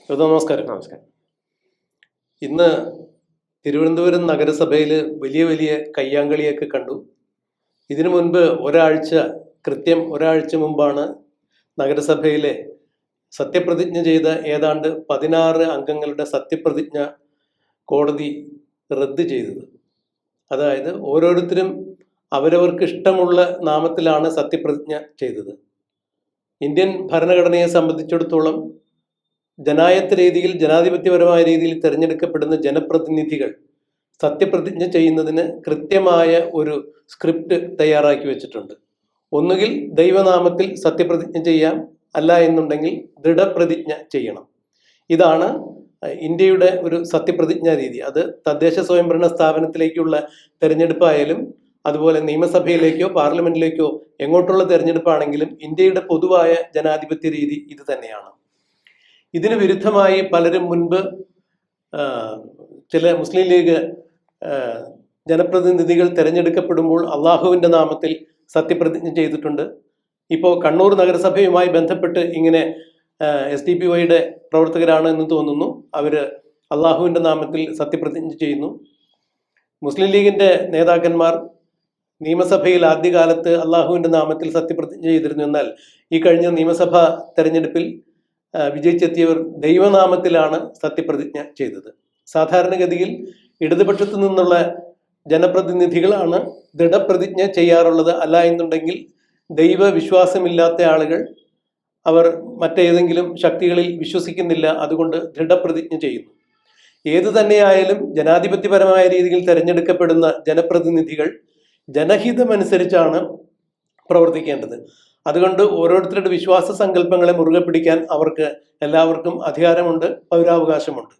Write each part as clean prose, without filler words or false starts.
നമസ്കാരം. നമസ്കാരം. ഇന്ന് തിരുവനന്തപുരം നഗരസഭയിൽ വലിയ വലിയ കയ്യാങ്കളിയൊക്കെ കണ്ടു. ഇതിനു മുൻപ് കൃത്യം ഒരാഴ്ച മുമ്പാണ് നഗരസഭയിലെ സത്യപ്രതിജ്ഞ ചെയ്ത ഏതാണ്ട് 16 അംഗങ്ങളുടെ സത്യപ്രതിജ്ഞ കോടതി റദ്ദ് ചെയ്തത്. അതായത് ഓരോരുത്തരും അവരവർക്ക് ഇഷ്ടമുള്ള നാമത്തിലാണ് സത്യപ്രതിജ്ഞ ചെയ്തത്. ഇന്ത്യൻ ഭരണഘടനയെ സംബന്ധിച്ചിടത്തോളം ജനാധിപത്യപരമായ രീതിയിൽ തിരഞ്ഞെടുക്കപ്പെടുന്ന ജനപ്രതിനിധികൾ സത്യപ്രതിജ്ഞ ചെയ്യുന്നതിന് കൃത്യമായ ഒരു സ്ക്രിപ്റ്റ് തയ്യാറാക്കി വെച്ചിട്ടുണ്ട്. ഒന്നുകിൽ ദൈവനാമത്തിൽ സത്യപ്രതിജ്ഞ ചെയ്യാം, അല്ല എന്നുണ്ടെങ്കിൽ ദൃഢപ്രതിജ്ഞ ചെയ്യണം. ഇതാണ് ഇന്ത്യയുടെ ഒരു സത്യപ്രതിജ്ഞാ രീതി. അത് തദ്ദേശ സ്വയംഭരണ സ്ഥാപനത്തിലേക്കുള്ള തെരഞ്ഞെടുപ്പായാലും അതുപോലെ നിയമസഭയിലേക്കോ പാർലമെന്റിലേക്കോ എങ്ങോട്ടുള്ള തെരഞ്ഞെടുപ്പാണെങ്കിലും ഇന്ത്യയുടെ പൊതുവായ ജനാധിപത്യ രീതി ഇത് തന്നെയാണ്. ഇതിന് വിരുദ്ധമായി പലരും മുൻപ് ചില മുസ്ലിം ലീഗ് ജനപ്രതിനിധികൾ തിരഞ്ഞെടുക്കപ്പെടുമ്പോൾ അള്ളാഹുവിൻ്റെ നാമത്തിൽ സത്യപ്രതിജ്ഞ ചെയ്തിട്ടുണ്ട്. ഇപ്പോൾ കണ്ണൂർ നഗരസഭയുമായി ബന്ധപ്പെട്ട് ഇങ്ങനെ SDPIയുടെ പ്രവർത്തകരാണ് എന്ന് തോന്നുന്നു, അവർ അള്ളാഹുവിൻ്റെ നാമത്തിൽ സത്യപ്രതിജ്ഞ ചെയ്യുന്നു. മുസ്ലിം ലീഗിൻ്റെ നേതാക്കന്മാർ നിയമസഭയിൽ ആദ്യകാലത്ത് അള്ളാഹുവിൻ്റെ നാമത്തിൽ സത്യപ്രതിജ്ഞ ചെയ്തിരുന്നു. എന്നാൽ ഈ കഴിഞ്ഞ നിയമസഭാ തെരഞ്ഞെടുപ്പിൽ വിജയിച്ചെത്തിയവർ ദൈവനാമത്തിലാണ് സത്യപ്രതിജ്ഞ ചെയ്തത്. സാധാരണഗതിയിൽ ഇടതുപക്ഷത്തു നിന്നുള്ള ജനപ്രതിനിധികളാണ് ദൃഢപ്രതിജ്ഞ ചെയ്യാറുള്ളത്. അല്ല എന്നുണ്ടെങ്കിൽ ദൈവവിശ്വാസമില്ലാത്ത ആളുകൾ, അവർ മറ്റേതെങ്കിലും ശക്തികളിൽ വിശ്വസിക്കുന്നില്ല, അതുകൊണ്ട് ദൃഢപ്രതിജ്ഞ ചെയ്യുന്നു. ഏതു തന്നെയായാലും ജനാധിപത്യപരമായ രീതിയിൽ തിരഞ്ഞെടുക്കപ്പെടുന്ന ജനപ്രതിനിധികൾ ജനഹിതമനുസരിച്ചാണ് പ്രവർത്തിക്കേണ്ടത്. അതുകൊണ്ട് ഓരോരുത്തരുടെ വിശ്വാസ സങ്കല്പങ്ങളെ മുറുകെ പിടിക്കാൻ എല്ലാവർക്കും അധികാരമുണ്ട്, പൗരാവകാശമുണ്ട്.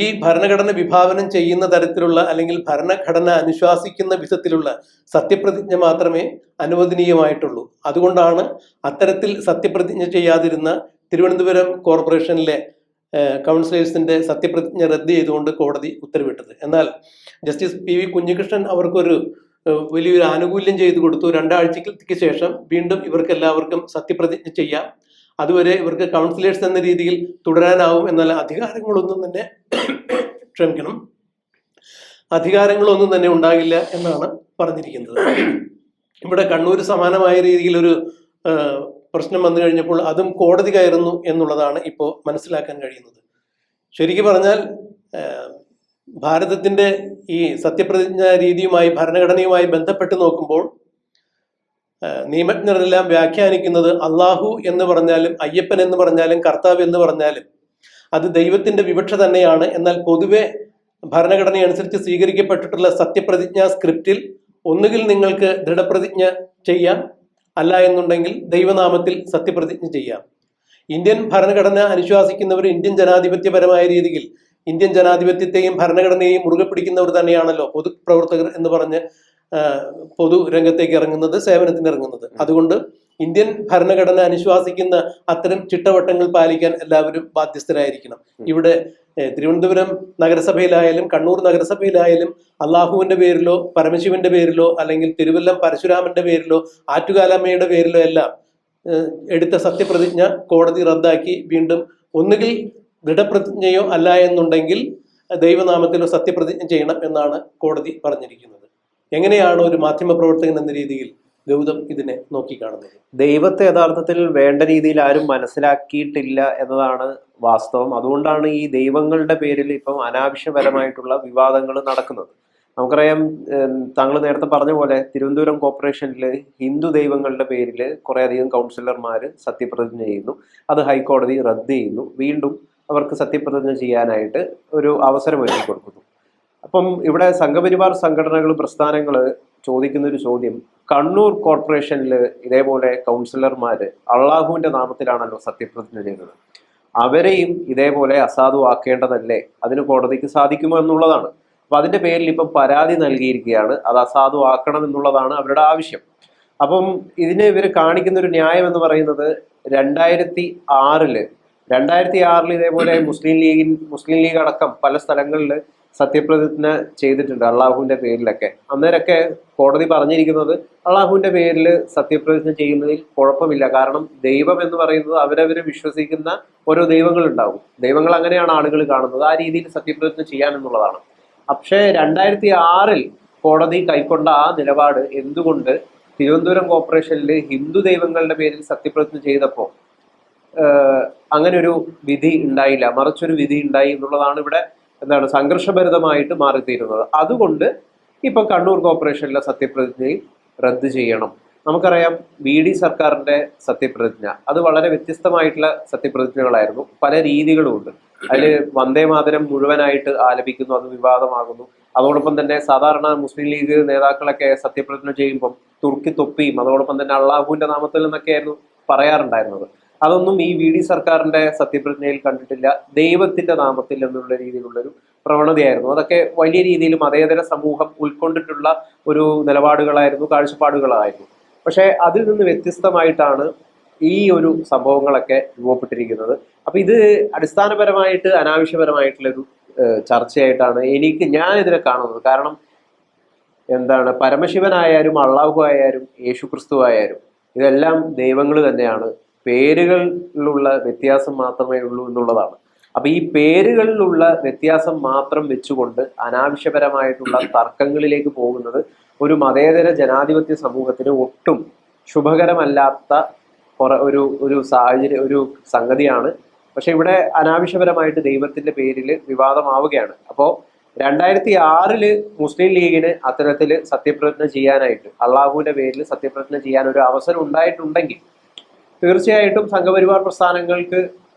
ഈ ഭരണഘടന വിഭാവനം ചെയ്യുന്ന തരത്തിലുള്ള അല്ലെങ്കിൽ ഭരണഘടന അനുശാസിക്കുന്ന വിധത്തിലുള്ള സത്യപ്രതിജ്ഞ മാത്രമേ അനുവദനീയമായിട്ടുള്ളൂ. അതുകൊണ്ടാണ് അത്തരത്തിൽ സത്യപ്രതിജ്ഞ ചെയ്യാതിരുന്ന തിരുവനന്തപുരം കോർപ്പറേഷനിലെ കൗൺസിലേഴ്സിന്റെ സത്യപ്രതിജ്ഞ റദ്ദ് ചെയ്തുകൊണ്ട് കോടതി ഉത്തരവിട്ടത്. എന്നാൽ ജസ്റ്റിസ് PV കുഞ്ഞികൃഷ്ണൻ അവർക്കൊരു വലിയൊരു ആനുകൂല്യം ചെയ്തു കൊടുത്തു. 2 ആഴ്ചയ്ക്ക് ശേഷം വീണ്ടും ഇവർക്ക് എല്ലാവർക്കും സത്യപ്രതിജ്ഞ ചെയ്യാം, അതുവരെ ഇവർക്ക് കൗൺസിലേഴ്സ് എന്ന രീതിയിൽ തുടരാനാവും. എന്നാൽ അധികാരങ്ങളൊന്നും തന്നെ ഉണ്ടാകില്ല എന്നാണ് പറഞ്ഞിരിക്കുന്നത്. ഇവിടെ കണ്ണൂർ സമാനമായ രീതിയിൽ ഒരു പ്രശ്നം വന്നു കഴിഞ്ഞപ്പോൾ അതും കോടതി കയറുന്നു എന്നുള്ളതാണ് ഇപ്പോൾ മനസ്സിലാക്കാൻ കഴിയുന്നത്. ശരിക്കും പറഞ്ഞാൽ ഭാരതത്തിന്റെ ഈ സത്യപ്രതിജ്ഞ രീതിയുമായി ഭരണഘടനയുമായി ബന്ധപ്പെട്ട് നോക്കുമ്പോൾ നിയമജ്ഞരെല്ലാം വ്യാഖ്യാനിക്കുന്നത് അള്ളാഹു എന്ന് പറഞ്ഞാലും അയ്യപ്പൻ എന്ന് പറഞ്ഞാലും കർത്താവ് എന്ന് പറഞ്ഞാലും അത് ദൈവത്തിന്റെ വിവക്ഷ തന്നെയാണ്. എന്നാൽ പൊതുവെ ഭരണഘടന അനുസരിച്ച് സ്വീകരിക്കപ്പെട്ടിട്ടുള്ള സത്യപ്രതിജ്ഞാ സ്ക്രിപ്റ്റിൽ ഒന്നുകിൽ നിങ്ങൾക്ക് ദൃഢപ്രതിജ്ഞ ചെയ്യാം, അല്ല എന്നുണ്ടെങ്കിൽ ദൈവനാമത്തിൽ സത്യപ്രതിജ്ഞ ചെയ്യാം. ഇന്ത്യൻ ഭരണഘടന അനുശാസിക്കുന്നവർ ഇന്ത്യൻ ജനാധിപത്യപരമായ രീതിയിൽ ഇന്ത്യൻ ജനാധിപത്യത്തെയും ഭരണഘടനയെയും മുറുകെ പിടിക്കുന്നവർ തന്നെയാണല്ലോ പൊതുപ്രവർത്തകർ എന്ന് പറഞ്ഞ് പൊതു രംഗത്തേക്ക് ഇറങ്ങുന്നത്, സേവനത്തിന് ഇറങ്ങുന്നത്. അതുകൊണ്ട് ഇന്ത്യൻ ഭരണഘടന അനുശാസിക്കുന്ന അത്തരം ചിട്ടവട്ടങ്ങൾ പാലിക്കാൻ എല്ലാവരും ബാധ്യസ്ഥരായിരിക്കണം. ഇവിടെ തിരുവനന്തപുരം നഗരസഭയിലായാലും കണ്ണൂർ നഗരസഭയിലായാലും അള്ളാഹുവിന്റെ പേരിലോ പരമശിവന്റെ പേരിലോ അല്ലെങ്കിൽ തിരുവല്ലം പരശുരാമന്റെ പേരിലോ ആറ്റുകാലമ്മയുടെ പേരിലോ എല്ലാം എടുത്ത സത്യപ്രതിജ്ഞ കോടതി റദ്ദാക്കി വീണ്ടും ഒന്നുകിൽ ദൃഢപ്രതിജ്ഞയോ അല്ല എന്നുണ്ടെങ്കിൽ ദൈവനാമത്തിലോ സത്യപ്രതിജ്ഞ ചെയ്യണം എന്നാണ് കോടതി പറഞ്ഞിരിക്കുന്നത്. എങ്ങനെയാണ് ഒരു മാധ്യമപ്രവർത്തകൻ എന്ന രീതിയിൽ ഗൗതം ഇതിനെ നോക്കിക്കാണുന്നത്? ദൈവത്തെ യഥാർത്ഥത്തിൽ വേണ്ട രീതിയിൽ ആരും മനസ്സിലാക്കിയിട്ടില്ല എന്നതാണ് വാസ്തവം. അതുകൊണ്ടാണ് ഈ ദൈവങ്ങളുടെ പേരിൽ ഇപ്പം അനാവശ്യപരമായിട്ടുള്ള വിവാദങ്ങൾ നടക്കുന്നത്. നമുക്കറിയാം, താങ്കൾ നേരത്തെ പറഞ്ഞ പോലെ തിരുവനന്തപുരം കോർപ്പറേഷനിൽ ഹിന്ദു ദൈവങ്ങളുടെ പേരിൽ കുറേയധികം കൗൺസിലർമാർ സത്യപ്രതിജ്ഞ ചെയ്യുന്നു. അത് ഹൈക്കോടതി റദ്ദ് ചെയ്യുന്നു. വീണ്ടും അവർക്ക് സത്യപ്രതിജ്ഞ ചെയ്യാനായിട്ട് ഒരു അവസരം ഒരുക്കി കൊടുക്കുന്നു. അപ്പം ഇവിടെ സംഘപരിവാർ സംഘടനകൾ, പ്രസ്ഥാനങ്ങൾ ചോദിക്കുന്ന ഒരു ചോദ്യം, കണ്ണൂർ കോർപ്പറേഷനിൽ ഇതേപോലെ കൗൺസിലർമാർ അള്ളാഹുവിൻ്റെ നാമത്തിലാണല്ലോ സത്യപ്രതിജ്ഞ ചെയ്തത്, അവരെയും ഇതേപോലെ അസാധുവാക്കേണ്ടതല്ലേ? അതിന് കോടതിക്ക് സാധിക്കുമോ എന്നുള്ളതാണ്. അപ്പം അതിൻ്റെ പേരിൽ ഇപ്പം പരാതി നൽകിയിരിക്കുകയാണ്. അത് അസാധുവാക്കണം എന്നുള്ളതാണ് അവരുടെ ആവശ്യം. അപ്പം ഇതിന് ഇവർ കാണിക്കുന്ന ഒരു ന്യായം എന്ന് പറയുന്നത് 2006 ഇതേപോലെ മുസ്ലിം ലീഗ് അടക്കം പല സ്ഥലങ്ങളിൽ സത്യപ്രതിജ്ഞ ചെയ്തിട്ടുണ്ട് അള്ളാഹുവിന്റെ പേരിലൊക്കെ. അന്നേരമൊക്കെ കോടതി പറഞ്ഞിരിക്കുന്നത് അള്ളാഹുവിന്റെ പേരിൽ സത്യപ്രതിജ്ഞ ചെയ്യുന്നതിൽ കുഴപ്പമില്ല. കാരണം ദൈവം എന്ന് പറയുന്നത് അവരവര് വിശ്വസിക്കുന്ന ഓരോ ദൈവങ്ങളുണ്ടാവും. ദൈവങ്ങൾ അങ്ങനെയാണ് ആളുകൾ കാണുന്നത്. ആ രീതിയിൽ സത്യപ്രതിജ്ഞ ചെയ്യാനെന്നുള്ളതാണ്. പക്ഷേ 2006 കോടതി കൈക്കൊണ്ട ആ നിലപാട് എന്തുകൊണ്ട് തിരുവനന്തപുരം കോർപ്പറേഷനിൽ ഹിന്ദു ദൈവങ്ങളുടെ പേരിൽ സത്യപ്രതിജ്ഞ ചെയ്തപ്പോൾ അങ്ങനെ ഒരു വിധി ഉണ്ടായില്ല, മറിച്ചൊരു വിധി ഉണ്ടായി എന്നുള്ളതാണ് ഇവിടെ സംഘർഷഭരിതമായിട്ട് മാറിത്തീരുന്നത്. അതുകൊണ്ട് ഇപ്പൊ കണ്ണൂർ കോർപ്പറേഷനിലെ സത്യപ്രതിജ്ഞയും റദ്ദ് ചെയ്യണം. നമുക്കറിയാം VD സർക്കാരിന്റെ സത്യപ്രതിജ്ഞ അത് വളരെ വ്യത്യസ്തമായിട്ടുള്ള സത്യപ്രതിജ്ഞകളായിരുന്നു. പല രീതികളുമുണ്ട്. അതിൽ വന്ദേമാതരം മുഴുവനായിട്ട് ആലപിക്കുന്നു, അത് വിവാദമാകുന്നു. അതോടൊപ്പം തന്നെ സാധാരണ മുസ്ലിം ലീഗ് നേതാക്കളൊക്കെ സത്യപ്രതിജ്ഞ ചെയ്യുമ്പം തുർക്കി തൊപ്പിയും അതോടൊപ്പം തന്നെ അള്ളാഹുവിന്റെ നാമത്തിൽ നിന്നൊക്കെയായിരുന്നു പറയാറുണ്ടായിരുന്നത്. അതൊന്നും ഈ VD സർക്കാരിന്റെ സത്യപ്രതിജ്ഞയിൽ കണ്ടിട്ടില്ല. ദൈവത്തിന്റെ നാമത്തിൽ എന്നുള്ള രീതിയിലുള്ളൊരു പ്രവണതയായിരുന്നു. അതൊക്കെ വലിയ രീതിയിൽ മതേതര സമൂഹം ഉൾക്കൊണ്ടിട്ടുള്ള ഒരു നിലപാടുകളായിരുന്നു, കാഴ്ചപ്പാടുകളായിരുന്നു. പക്ഷെ അതിൽ നിന്ന് വ്യത്യസ്തമായിട്ടാണ് ഈ ഒരു സംഭവങ്ങളൊക്കെ രൂപപ്പെട്ടിരിക്കുന്നത്. അപ്പൊ ഇത് അടിസ്ഥാനപരമായിട്ട് അനാവശ്യപരമായിട്ടുള്ളൊരു ചർച്ചയായിട്ടാണ് ഞാൻ ഇതിനെ കാണുന്നത്. കാരണം പരമശിവനായാലും അള്ളാഹു ആയാലും യേശു ക്രിസ്തു ആയാലും ഇതെല്ലാം ദൈവങ്ങൾ തന്നെയാണ്. പേരുകളിലുള്ള വ്യത്യാസം മാത്രമേ ഉള്ളൂ എന്നുള്ളതാണ്. അപ്പൊ ഈ പേരുകളിലുള്ള വ്യത്യാസം മാത്രം വെച്ചുകൊണ്ട് അനാവശ്യപരമായിട്ടുള്ള തർക്കങ്ങളിലേക്ക് പോകുന്നത് ഒരു മതേതര ജനാധിപത്യ സമൂഹത്തിന് ഒട്ടും ശുഭകരമല്ലാത്ത ഒരു സാഹചര്യം, ഒരു സംഗതിയാണ്. പക്ഷെ ഇവിടെ അനാവശ്യപരമായിട്ട് ദൈവത്തിന്റെ പേരിൽ വിവാദമാവുകയാണ്. അപ്പോൾ 2006 മുസ്ലിം ലീഗിന് അത്തരത്തിൽ സത്യപ്രതിജ്ഞ ചെയ്യാനായിട്ട് അള്ളാഹുവിന്റെ പേരിൽ സത്യപ്രതിജ്ഞ ചെയ്യാൻ ഒരു അവസരം ഉണ്ടായിട്ടുണ്ടെങ്കിൽ തീർച്ചയായിട്ടും സംഘപരിവാർ പ്രസ്ഥാനങ്ങൾക്ക്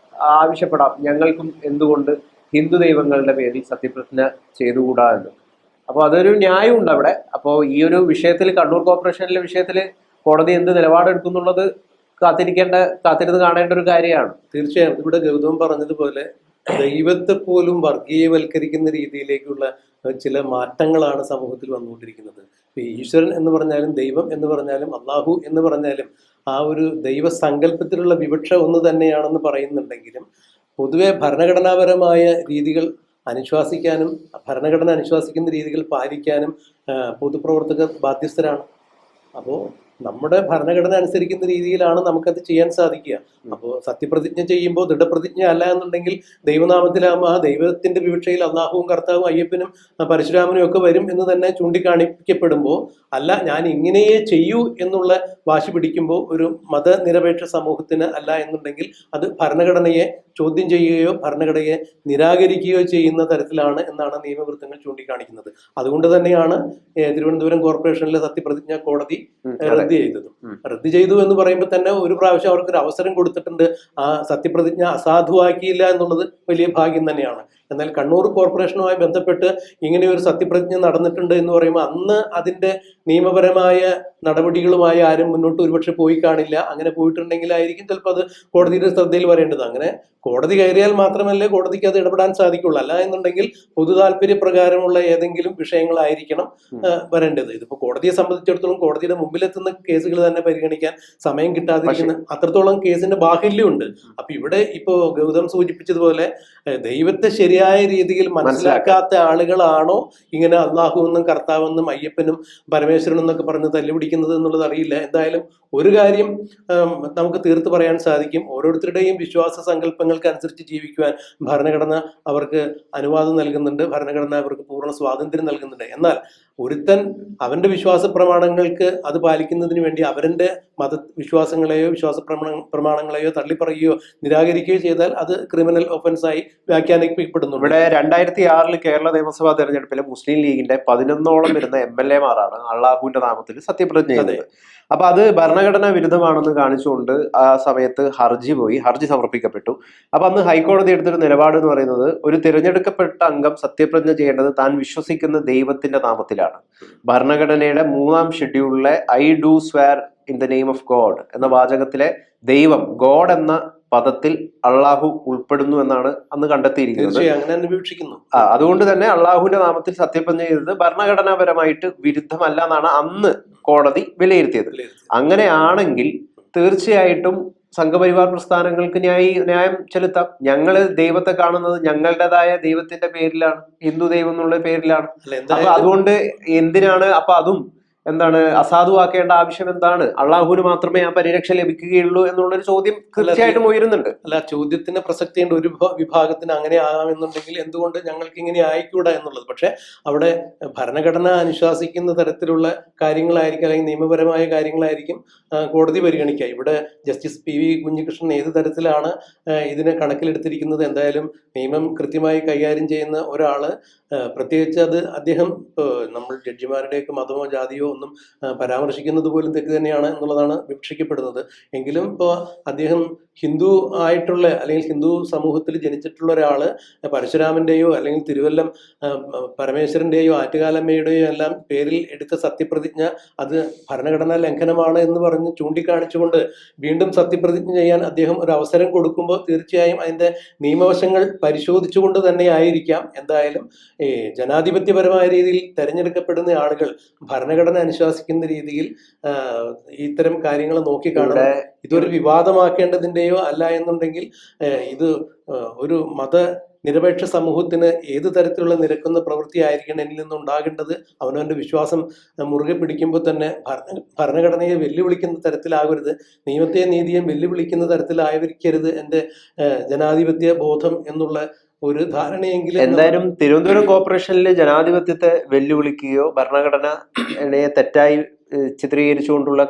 ആവശ്യപ്പെടാം, ഞങ്ങൾക്കും എന്തുകൊണ്ട് ഹിന്ദു ദൈവങ്ങളുടെ പേരിൽ സത്യപ്രതിജ്ഞ ചെയ്തുകൂടാ എന്ന്. അപ്പോൾ അതൊരു ന്യായമുണ്ട് അവിടെ. അപ്പോൾ ഈ ഒരു വിഷയത്തിൽ കണ്ണൂർ കോർപ്പറേഷനിലെ വിഷയത്തിൽ കോടതി എന്ത് നിലപാടെടുക്കുന്നുള്ളത് കാത്തിരുന്ന് കാണേണ്ട ഒരു കാര്യമാണ്. തീർച്ചയായും ഇവിടെ ഗൗതം പറഞ്ഞതുപോലെ ദൈവത്തെ പോലും വർഗീയവൽക്കരിക്കുന്ന രീതിയിലേക്കുള്ള ചില മാറ്റങ്ങളാണ് സമൂഹത്തിൽ വന്നുകൊണ്ടിരിക്കുന്നത്. ഈശ്വരൻ എന്ന് പറഞ്ഞാലും ദൈവം എന്ന് പറഞ്ഞാലും അള്ളാഹു എന്ന് പറഞ്ഞാലും ആ ഒരു ദൈവസങ്കല്പത്തിലുള്ള വിവക്ഷ ഒന്ന് തന്നെയാണെന്ന് പറയുന്നുണ്ടെങ്കിലും പൊതുവെ ഭരണഘടനാപരമായ രീതികൾ അനുശ്വാസിക്കാനും ഭരണഘടന അനുശ്വാസിക്കുന്ന രീതികൾ പാലിക്കാനും പൊതുപ്രവർത്തകർ ബാധ്യസ്ഥരാണ്. അപ്പോൾ നമ്മുടെ ഭരണഘടന അനുസരിക്കുന്ന രീതിയിലാണ് നമുക്കത് ചെയ്യാൻ സാധിക്കുക. അപ്പോൾ സത്യപ്രതിജ്ഞ ചെയ്യുമ്പോൾ ദൃഢപ്രതിജ്ഞ അല്ല എന്നുണ്ടെങ്കിൽ ദൈവനാമത്തിലാകുമ്പോൾ ആ ദൈവത്തിന്റെ വിവക്ഷയിൽ അള്ളാഹുവും കർത്താവും അയ്യപ്പനും പരശുരാമനും ഒക്കെ വരും എന്ന് തന്നെ ചൂണ്ടിക്കാണിക്കപ്പെടുമ്പോൾ അല്ല ഞാൻ ഇങ്ങനെയേ ചെയ്യൂ എന്നുള്ള വാശി പിടിക്കുമ്പോൾ ഒരു മതനിരപേക്ഷ സമൂഹത്തിന് അല്ല എന്നുണ്ടെങ്കിൽ അത് ഭരണഘടനയെ ചോദ്യം ചെയ്യുകയോ ഭരണഘടനയെ നിരാകരിക്കുകയോ ചെയ്യുന്ന തരത്തിലാണ് എന്നാണ് നിയമവൃത്തങ്ങൾ ചൂണ്ടിക്കാണിക്കുന്നത്. അതുകൊണ്ട് തന്നെയാണ് തിരുവനന്തപുരം കോർപ്പറേഷനിലെ സത്യപ്രതിജ്ഞ കോടതി റദ്ദ് ചെയ്തു എന്ന് പറയുമ്പോൾ തന്നെ ഒരു പ്രാവശ്യം അവർക്കൊരു അവസരം കൊടുത്തിട്ടുണ്ട്. ആ സത്യപ്രതിജ്ഞ അസാധുവാക്കിയില്ല എന്നുള്ളത് വലിയ ഭാഗ്യം തന്നെയാണ്. എന്നാൽ കണ്ണൂർ കോർപ്പറേഷനുമായി ബന്ധപ്പെട്ട് ഇങ്ങനെ ഒരു സത്യപ്രതിജ്ഞ നടന്നിട്ടുണ്ട് എന്ന് പറയുമ്പോൾ അന്ന് അതിന്റെ നിയമപരമായ നടപടികളുമായി ആരും മുന്നോട്ട് ഒരുപക്ഷെ പോയി കാണില്ല. അങ്ങനെ പോയിട്ടുണ്ടെങ്കിലായിരിക്കും ചിലപ്പോൾ അത് കോടതിയുടെ ശ്രദ്ധയിൽ വരേണ്ടത്. അങ്ങനെ കോടതി കയറിയാൽ മാത്രമല്ലേ കോടതിക്ക് അത് ഇടപെടാൻ സാധിക്കുള്ളൂ. അല്ല എന്നുണ്ടെങ്കിൽ പൊതു താല്പര്യ പ്രകാരമുള്ള ഏതെങ്കിലും വിഷയങ്ങളായിരിക്കണം വരേണ്ടത്. ഇതിപ്പോ കോടതിയെ സംബന്ധിച്ചിടത്തോളം കോടതിയുടെ മുമ്പിലെത്തുന്ന കേസുകൾ തന്നെ പരിഗണിക്കാൻ സമയം കിട്ടാതിരിക്കുന്ന അത്രത്തോളം കേസിന്റെ ബാഹല്യമുണ്ട്. അപ്പൊ ഇവിടെ ഇപ്പോ ഗൗതം സൂചിപ്പിച്ചതുപോലെ ദൈവത്തെ ശരിയായ രീതിയിൽ മനസ്സിലാക്കാത്ത ആളുകളാണോ ഇങ്ങനെ അള്ളാഹുവെന്നും കർത്താവെന്നും അയ്യപ്പനും പരമേശ്വരനും എന്നൊക്കെ പറഞ്ഞ് തല്ലുപിടിക്കുന്നത് എന്നുള്ളത് അറിയില്ല. എന്തായാലും ഒരു കാര്യം നമുക്ക് തീർത്ത് പറയാൻ സാധിക്കും, ഓരോരുത്തരുടെയും വിശ്വാസ സങ്കല്പങ്ങൾക്ക് അനുസരിച്ച് ജീവിക്കുവാൻ ഭരണഘടന അവർക്ക് അനുവാദം നൽകുന്നുണ്ട്, ഭരണഘടന അവർക്ക് പൂർണ്ണ സ്വാതന്ത്ര്യം നൽകുന്നുണ്ട്. എന്നാൽ ഒരുത്തൻ അവന്റെ വിശ്വാസ പ്രമാണങ്ങൾക്ക് അത് പാലിക്കുന്നതിന് വേണ്ടി അവരുടെ മതവിശ്വാസങ്ങളെയോ വിശ്വാസ പ്രമാണങ്ങളെയോ തള്ളിപ്പറയുകയോ നിരാകരിക്കുകയോ ചെയ്താൽ അത് ക്രിമിനൽ ഒഫൻസായി വ്യാഖ്യാനിക്കപ്പെടുന്നു. ഇവിടെ 2006 കേരള നിയമസഭാ തെരഞ്ഞെടുപ്പിൽ മുസ്ലിം ലീഗിന്റെ 11ഓളം വരുന്ന MLA-മാരാണ് അള്ളാഹുവിന്റെ നാമത്തിൽ സത്യപ്രതിജ്ഞ ചെയ്തത്. അപ്പൊ അത് ഭരണഘടനാ വിരുദ്ധമാണെന്ന് കാണിച്ചുകൊണ്ട് ആ സമയത്ത് ഹർജി സമർപ്പിക്കപ്പെട്ടു. അപ്പൊ അന്ന് ഹൈക്കോടതി എടുത്തൊരു നിലപാട് എന്ന് പറയുന്നത് ഒരു തിരഞ്ഞെടുക്കപ്പെട്ട അംഗം സത്യപ്രതിജ്ഞ ചെയ്യേണ്ടത് താൻ വിശ്വസിക്കുന്ന ദൈവത്തിന്റെ നാമത്തിലാണ്. ഭരണഘടനയുടെ 3-ാം ഷെഡ്യൂളിലെ I do swear in the name of God എന്ന വാചകത്തിലെ ദൈവം, ഗോഡ് എന്ന പദത്തിൽ അള്ളാഹു ഉൾപ്പെടുന്നു എന്നാണ് അന്ന് കണ്ടെത്തിയിരിക്കുന്നത്. അതുകൊണ്ട് തന്നെ അള്ളാഹുവിന്റെ നാമത്തിൽ സത്യപ്രതിജ്ഞ ചെയ്തത് ഭരണഘടനാപരമായിട്ട് വിരുദ്ധമല്ല എന്നാണ് അന്ന് കോടതി വിലയിരുത്തിയത്. അങ്ങനെയാണെങ്കിൽ തീർച്ചയായിട്ടും സംഘപരിവാർ പ്രസ്ഥാനങ്ങൾക്ക് ന്യായം ചെലുത്താം. ഞങ്ങള് ദൈവത്തെ കാണുന്നത് ഞങ്ങളുടേതായ ദൈവത്തിന്റെ പേരിലാണ്, ഹിന്ദു ദൈവം എന്നുള്ള പേരിലാണ്. അല്ല അപ്പൊ എന്തായാലും അതുകൊണ്ട് എന്തിനാണ് അപ്പൊ അതും അസാധുവാക്കേണ്ട ആവശ്യം എന്താണ്? അള്ളാഹുവിന് മാത്രമേ ആ പരിരക്ഷ ലഭിക്കുകയുള്ളൂ എന്നുള്ളൊരു ചോദ്യം തീർച്ചയായിട്ടും ഉയരുന്നുണ്ട്. അല്ല, ചോദ്യത്തിന് പ്രസക്തിയുണ്ട്. ഒരു വിഭാഗത്തിന് അങ്ങനെ ആകാമെന്നുണ്ടെങ്കിൽ എന്തുകൊണ്ട് ഞങ്ങൾക്ക് ഇങ്ങനെ ആയിക്കൂടാ എന്നുള്ളത്. പക്ഷെ അവിടെ ഭരണഘടന അനുശാസിക്കുന്ന തരത്തിലുള്ള കാര്യങ്ങളായിരിക്കും, അല്ലെങ്കിൽ നിയമപരമായ കാര്യങ്ങളായിരിക്കും കോടതി പരിഗണിക്കുക. ഇവിടെ ജസ്റ്റിസ് PV കുഞ്ഞികൃഷ്ണൻ ഏത് തരത്തിലാണ് ഇതിനെ കണക്കിലെടുത്തിരിക്കുന്നത്? എന്തായാലും നിയമം കൃത്യമായി കൈകാര്യം ചെയ്യുന്ന ഒരാള്, പ്രത്യേകിച്ച് അത് അദ്ദേഹം നമ്മൾ ജഡ്ജിമാരുടെയൊക്കെ മതമോ ജാതിയോ ഒന്നും പരാമർശിക്കുന്നത് പോലും തെറ്റ് തന്നെയാണ് എന്നുള്ളതാണ് വിവക്ഷിക്കപ്പെടുന്നത്. എങ്കിലും ഇപ്പോൾ അദ്ദേഹം ഹിന്ദു ആയിട്ടുള്ള, അല്ലെങ്കിൽ ഹിന്ദു സമൂഹത്തിൽ ജനിച്ചിട്ടുള്ള ഒരാള് പരശുരാമന്റെയോ അല്ലെങ്കിൽ തിരുവല്ലം പരമേശ്വരന്റെയോ ആറ്റുകാലമ്മയുടെയോ എല്ലാം പേരിൽ എടുത്ത സത്യപ്രതിജ്ഞ അത് ഭരണഘടനാ ലംഘനമാണ് എന്ന് പറഞ്ഞ് ചൂണ്ടിക്കാണിച്ചുകൊണ്ട് വീണ്ടും സത്യപ്രതിജ്ഞ ചെയ്യാൻ അദ്ദേഹം ഒരു അവസരം കൊടുക്കുമ്പോൾ തീർച്ചയായും അതിന്റെ നിയമവശങ്ങൾ പരിശോധിച്ചുകൊണ്ട് തന്നെ ആയിരിക്കാം. എന്തായാലും ഈ ജനാധിപത്യപരമായ രീതിയിൽ തെരഞ്ഞെടുക്കപ്പെടുന്ന ആളുകൾ ഭരണഘടന അനുശാസിക്കുന്ന രീതിയിൽ ഇത്തരം കാര്യങ്ങൾ നോക്കിക്കാണുക. ഇതൊരു വിവാദമാക്കേണ്ടതിന്റെയോ അല്ല എന്നുണ്ടെങ്കിൽ ഇത് ഒരു നിരപേക്ഷ സമൂഹത്തിന് ഏത് തരത്തിലുള്ള നിരക്കുന്ന പ്രവൃത്തി ആയിരിക്കണം എന്നിൽ നിന്നുണ്ടാകേണ്ടത്. അവനവന്റെ വിശ്വാസം മുറുകെ പിടിക്കുമ്പോൾ തന്നെ ഭരണഘടനയെ വെല്ലുവിളിക്കുന്ന തരത്തിലാകരുത്, നിയമത്തെ നീതിയെ വെല്ലുവിളിക്കുന്ന തരത്തിലായിരിക്കരുത് എൻ്റെ ജനാധിപത്യ ബോധം എന്നുള്ള ഒരു ധാരണയെങ്കിലും. എന്തായാലും തിരുവനന്തപുരം കോർപ്പറേഷനിലെ ജനാധിപത്യത്തെ വെല്ലുവിളിക്കുകയോ ഭരണഘടനയെ തെറ്റായി ചിത്രീകരിച്ചുകൊണ്ടുള്ള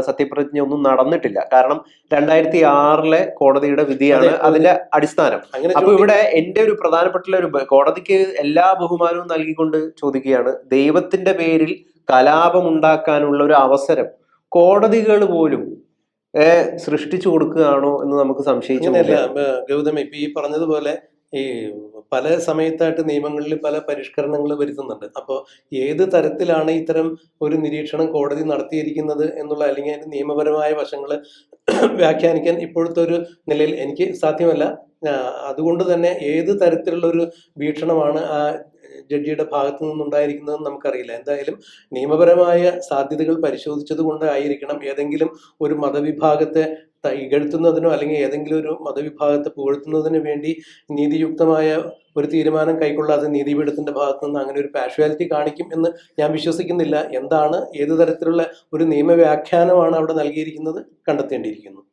സത്യപ്രതിജ്ഞ ഒന്നും നടന്നിട്ടില്ല. കാരണം 2006 കോടതിയുടെ വിധിയാണ് അതിന്റെ അടിസ്ഥാനം. അപ്പൊ ഇവിടെ എന്റെ ഒരു പ്രധാനപ്പെട്ട ഒരു കോടതിക്ക് എല്ലാ ബഹുമാനവും നൽകിക്കൊണ്ട് ചോദിക്കുകയാണ്, ദൈവത്തിന്റെ പേരിൽ കലാപം ഉണ്ടാക്കാനുള്ള ഒരു അവസരം കോടതികൾ പോലും സൃഷ്ടിച്ചു കൊടുക്കുകയാണോ എന്ന് നമുക്ക് സംശയിച്ചു. ഗൗതം, ഇപ്പൊ ഈ പറഞ്ഞതുപോലെ ഈ പല സമയത്തായിട്ട് നിയമങ്ങളിൽ പല പരിഷ്കരണങ്ങൾ വരുത്തുന്നുണ്ട്. അപ്പോൾ ഏത് തരത്തിലാണ് ഇത്തരം ഒരു നിരീക്ഷണം കോടതി നടത്തിയിരിക്കുന്നത് എന്നുള്ള, അല്ലെങ്കിൽ അതിന്റെ നിയമപരമായ വശങ്ങൾ വ്യാഖ്യാനിക്കാൻ ഇപ്പോഴത്തെ ഒരു നിലയിൽ എനിക്ക് സാധ്യമല്ല. അതുകൊണ്ട് തന്നെ ഏത് തരത്തിലുള്ള ഒരു വീക്ഷണമാണ് ആ ജഡ്ജിയുടെ ഭാഗത്തു നിന്നുണ്ടായിരിക്കുന്നതെന്ന് നമുക്കറിയില്ല. എന്തായാലും നിയമപരമായ സാധ്യതകൾ പരിശോധിച്ചത് കൊണ്ടായിരിക്കണം ഏതെങ്കിലും ഒരു മതവിഭാഗത്തെ ഇകഴ്ത്തുന്നതിനോ അല്ലെങ്കിൽ ഏതെങ്കിലും ഒരു മതവിഭാഗത്തെ പുകഴ്ത്തുന്നതിനു വേണ്ടി നീതിയുക്തമായ ഒരു തീരുമാനം കൈക്കൊള്ളാതെ നീതിപീഠത്തിന്റെ ഭാഗത്തു നിന്ന് അങ്ങനെ ഒരു പാഷ്വാലിറ്റി കാണിക്കും എന്ന് ഞാൻ വിശ്വസിക്കുന്നില്ല. എന്താണ്, ഏത് തരത്തിലുള്ള ഒരു നിയമവ്യാഖ്യാനമാണ് അവിടെ നൽകിയിരിക്കുന്നത് കണ്ടെത്തേണ്ടിയിരിക്കുന്നു.